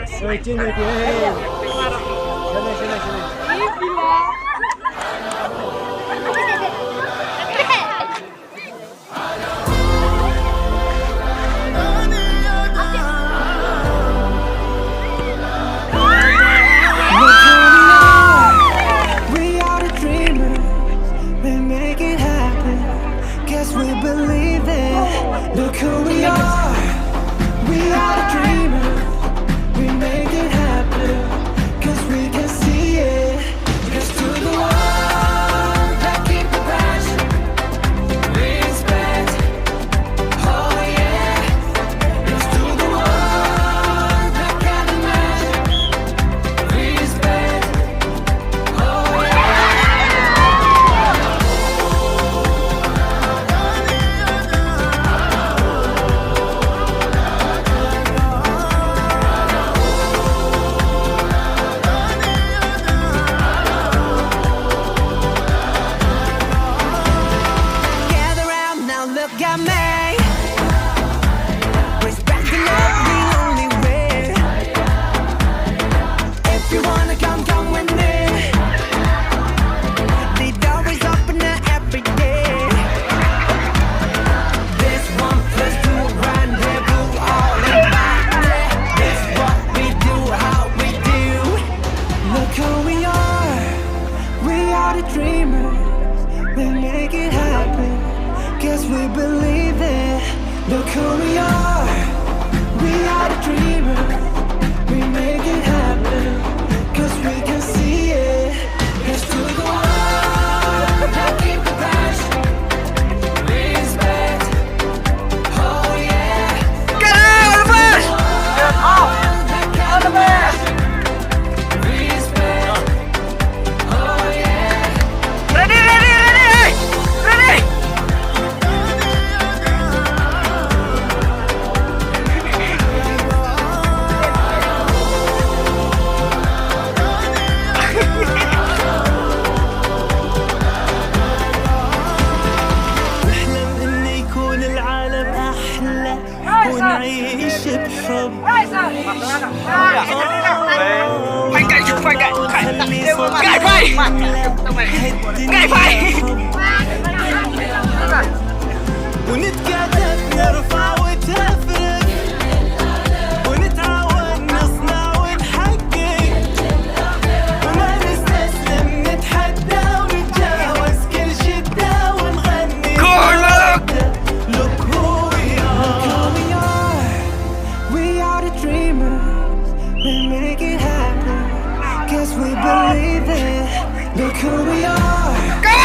Woi, Cin, woi, sini. Look who we are. We are the dreamers. We make it happen. Cause we can see it. Cause to the one that keep the passion, respect. Oh yeah. Cause to the one that can imagine, respect. Oh yeah. Look at me. Respect and love the only way. If you wanna come, come with me. The door is open every day. This 1 + 2 rendezvous all about it. This what we do, how we do. Look who we are. We are the dreamers. We make it happen. Guess we believe it. Look who we are. We are the dreamers. We make it happen. Cause we can see it. Here's to the one that keep the passion, respect. Oh yeah. Get out of it! Out of it! Respect. Oh yeah. Ready! ونعيش بحب ونتكاتف نرفع وتفرق ونتعاون نصنع ونحقق وما نستسلم نتحدى ونتجاوز كل شدة ونغني Look who we are. We are the dreamers. We make it happen. Guess we believe it. Look who we are. Go!